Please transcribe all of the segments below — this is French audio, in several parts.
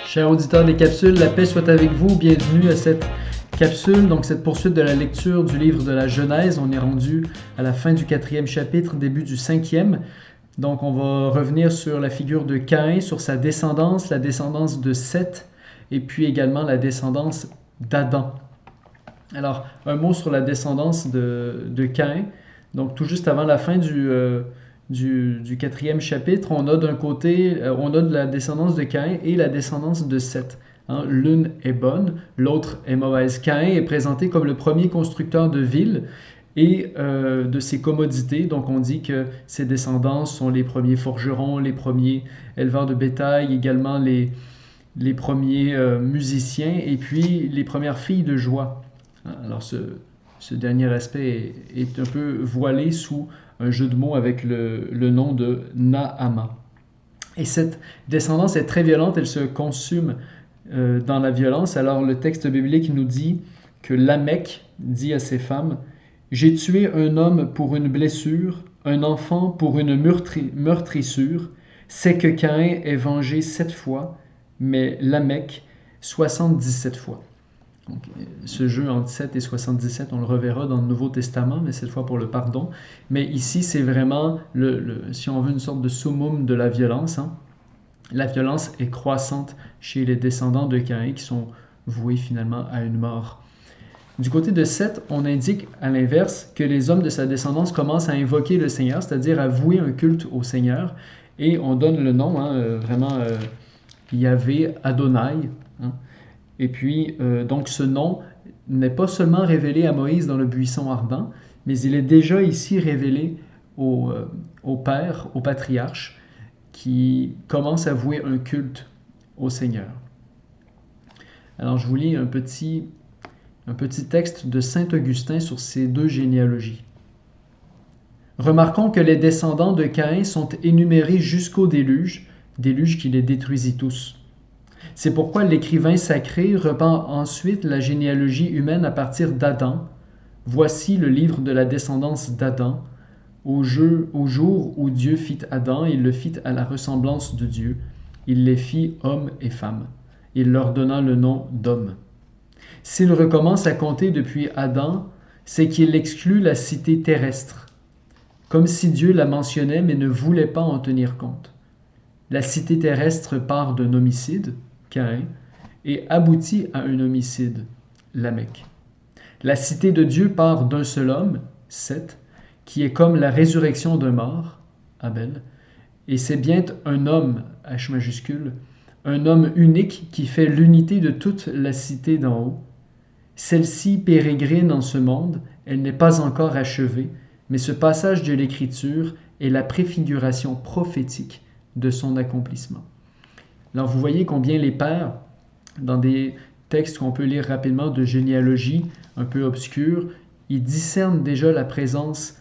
Chers auditeurs des capsules, la paix soit avec vous. Bienvenue à cette capsule, donc cette poursuite de la lecture du livre de la Genèse. On est rendu à la fin du 4e chapitre, début du 5e. Donc on va revenir sur la figure de Caïn, sur sa descendance, la descendance de Seth, et puis également la descendance d'Adam. Alors, un mot sur la descendance de Caïn. Donc tout juste avant la fin du 4e chapitre, on a d'un côté, on a de la descendance de Caïn et la descendance de Seth. L'une est bonne, l'autre est mauvaise. Caïn est présenté comme le premier constructeur de villes et de ses commodités. Donc on dit que ses descendants sont les premiers forgerons, les premiers éleveurs de bétail, également les premiers musiciens et puis les premières filles de joie. Alors ce dernier aspect est un peu voilé sous un jeu de mots avec le nom de Naama. Et cette descendance est très violente, elle se consume dans la violence. Alors le texte biblique nous dit que Lamech dit à ses femmes « J'ai tué un homme pour une blessure, un enfant pour une meurtrissure. C'est que Caïn est vengé 7 fois, mais Lamech 77 fois. » Donc, ce jeu entre 7 et 77, on le reverra dans le Nouveau Testament, mais cette fois pour le pardon. Mais ici, c'est vraiment, si on veut, une sorte de summum de la violence. La violence est croissante chez les descendants de Caïn qui sont voués finalement à une mort. Du côté de Seth, on indique à l'inverse que les hommes de sa descendance commencent à invoquer le Seigneur, c'est-à-dire à vouer un culte au Seigneur. Et on donne le nom, vraiment, Yahvé Adonai. Et puis, donc ce nom n'est pas seulement révélé à Moïse dans le buisson ardent, mais il est déjà ici révélé au Père, au patriarche, qui commence à vouer un culte au Seigneur. Alors, je vous lis un petit texte de saint Augustin sur ces deux généalogies. Remarquons que les descendants de Caïn sont énumérés jusqu'au déluge qui les détruisit tous. C'est pourquoi l'écrivain sacré reprend ensuite la généalogie humaine à partir d'Adam. Voici le livre de la descendance d'Adam. Au jour où Dieu fit Adam, il le fit à la ressemblance de Dieu. Il les fit hommes et femmes. Il leur donna le nom d'hommes. S'il recommence à compter depuis Adam, c'est qu'il exclut la cité terrestre, comme si Dieu la mentionnait mais ne voulait pas en tenir compte. La cité terrestre part d'un homicide, Caïn, et aboutit à un homicide, Lamech. La cité de Dieu part d'un seul homme, Seth, qui est comme la résurrection d'un mort, Abel, et c'est bien un homme, H majuscule, un homme unique qui fait l'unité de toute la cité d'en haut. Celle-ci pérégrine en ce monde, elle n'est pas encore achevée, mais ce passage de l'Écriture est la préfiguration prophétique de son accomplissement. Alors vous voyez combien les pères, dans des textes qu'on peut lire rapidement de généalogie un peu obscurs, ils discernent déjà la présence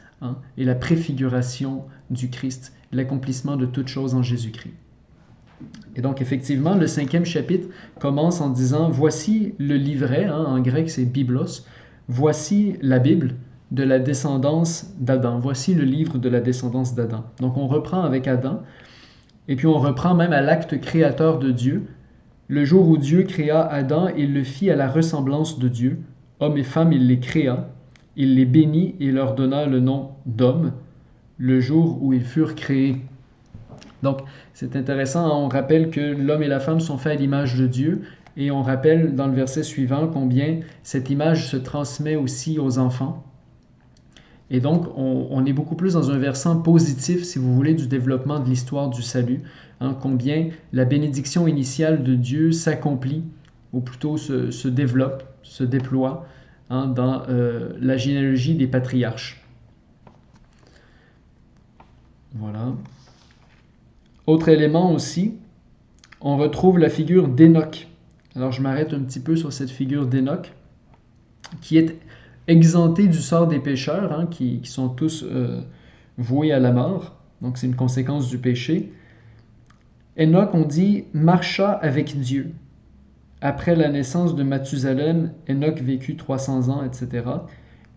et la préfiguration du Christ, l'accomplissement de toutes choses en Jésus-Christ. Et donc effectivement, le 5e chapitre commence en disant « Voici le livret », en grec c'est « biblos », voici la Bible de la descendance d'Adam, voici le livre de la descendance d'Adam. Donc on reprend avec Adam, et puis on reprend même à l'acte créateur de Dieu. Le jour où Dieu créa Adam, il le fit à la ressemblance de Dieu. Hommes et femmes, il les créa. Il les bénit et leur donna le nom d'hommes, le jour où ils furent créés. Donc, c'est intéressant, on rappelle que l'homme et la femme sont faits à l'image de Dieu, et on rappelle dans le verset suivant combien cette image se transmet aussi aux enfants. Et donc, on est beaucoup plus dans un versant positif, si vous voulez, du développement de l'histoire du salut, combien la bénédiction initiale de Dieu s'accomplit, ou plutôt se développe, se déploie, dans la généalogie des patriarches. Voilà. Autre élément aussi, on retrouve la figure d'Enoch. Alors, je m'arrête un petit peu sur cette figure d'Enoch, qui est exempté du sort des pécheurs, qui sont tous voués à la mort. Donc, c'est une conséquence du péché. Enoch, on dit, marcha avec Dieu. Après la naissance de Mathusalem, Enoch vécut 300 ans, etc.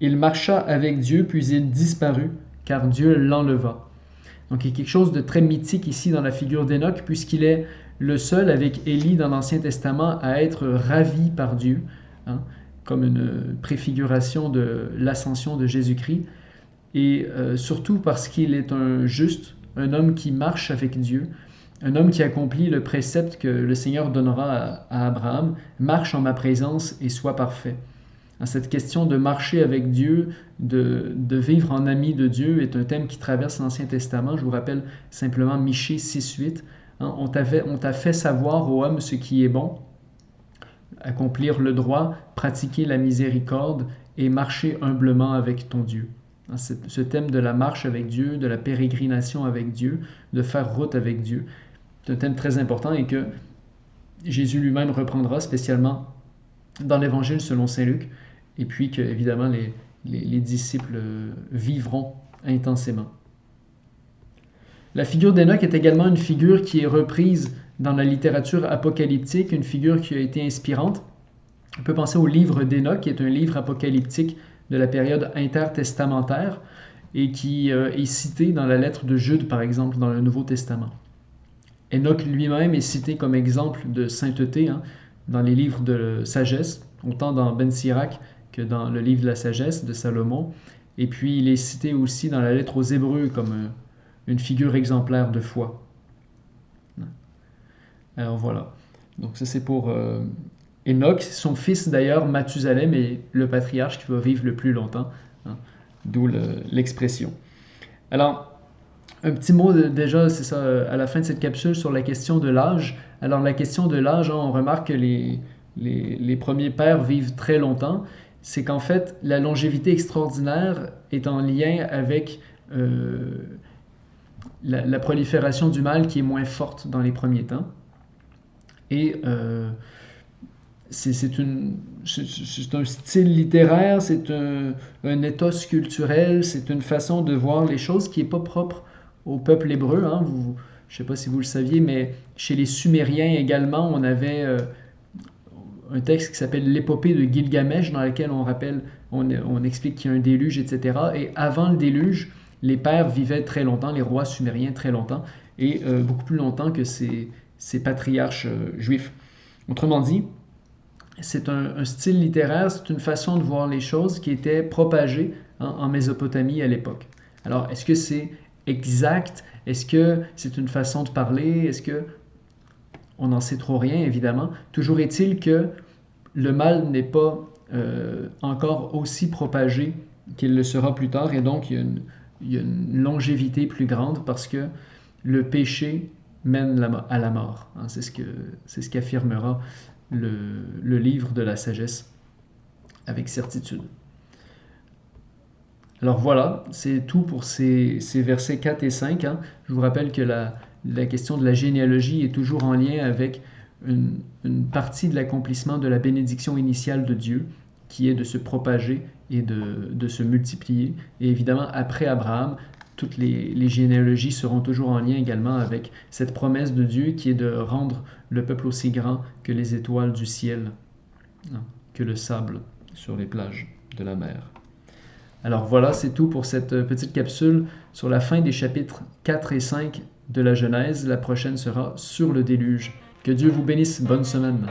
Il marcha avec Dieu, puis il disparut, car Dieu l'enleva. Donc il y a quelque chose de très mythique ici dans la figure d'Enoch, puisqu'il est le seul avec Élie dans l'Ancien Testament à être ravi par Dieu, hein, comme une préfiguration de l'ascension de Jésus-Christ, et surtout parce qu'il est un juste, un homme qui marche avec Dieu, un homme qui accomplit le précepte que le Seigneur donnera à Abraham, marche en ma présence et sois parfait. Cette question de marcher avec Dieu, de vivre en ami de Dieu est un thème qui traverse l'Ancien Testament. Je vous rappelle simplement Michée 6.8. On t'a fait savoir, ô homme, ce qui est bon, accomplir le droit, pratiquer la miséricorde et marcher humblement avec ton Dieu. Ce thème de la marche avec Dieu, de la pérégrination avec Dieu, de faire route avec Dieu, c'est un thème très important et que Jésus lui-même reprendra spécialement dans l'Évangile selon saint Luc, et puis que, évidemment, les disciples vivront intensément. La figure d'Enoch est également une figure qui est reprise dans la littérature apocalyptique, une figure qui a été inspirante. On peut penser au livre d'Enoch, qui est un livre apocalyptique de la période intertestamentaire et qui est cité dans la lettre de Jude, par exemple, dans le Nouveau Testament. Enoch lui-même est cité comme exemple de sainteté dans les livres de sagesse, autant dans Ben Sirach que dans le livre de la sagesse de Salomon. Et puis il est cité aussi dans la lettre aux Hébreux comme une figure exemplaire de foi. Alors voilà. Donc ça c'est pour Enoch. Son fils d'ailleurs, Mathusalem, est le patriarche qui va vivre le plus longtemps. D'où l'expression. Alors, un petit mot déjà, c'est ça, à la fin de cette capsule sur la question de l'âge. Alors la question de l'âge, on remarque que les premiers pères vivent très longtemps. C'est qu'en fait, la longévité extraordinaire est en lien avec la prolifération du mal qui est moins forte dans les premiers temps. Et c'est un style littéraire, c'est un ethos culturel, c'est une façon de voir les choses qui n'est pas propre au peuple hébreu. Je ne sais pas si vous le saviez, mais chez les Sumériens également, on avait un texte qui s'appelle l'épopée de Gilgamesh, dans lequel on explique qu'il y a un déluge, etc. Et avant le déluge, les pères vivaient très longtemps, les rois sumériens très longtemps, et beaucoup plus longtemps que ces patriarches juifs. Autrement dit, c'est un style littéraire, c'est une façon de voir les choses qui était propagée en Mésopotamie à l'époque. Alors, est-ce que c'est exact? Est-ce que c'est une façon de parler? Est-ce que on n'en sait trop rien, évidemment. Toujours est-il que le mal n'est pas encore aussi propagé qu'il le sera plus tard, et donc il y a une longévité plus grande parce que le péché mène à la mort. C'est ce qu'affirmera le livre de la sagesse avec certitude. Alors voilà, c'est tout pour ces versets 4 et 5. Je vous rappelle que la question de la généalogie est toujours en lien avec une partie de l'accomplissement de la bénédiction initiale de Dieu, qui est de se propager et de se multiplier. Et évidemment, après Abraham, toutes les généalogies seront toujours en lien également avec cette promesse de Dieu qui est de rendre le peuple aussi grand que les étoiles du ciel, que le sable sur les plages de la mer. Alors voilà, c'est tout pour cette petite capsule sur la fin des chapitres 4 et 5 de la Genèse. La prochaine sera sur le déluge. Que Dieu vous bénisse. Bonne semaine.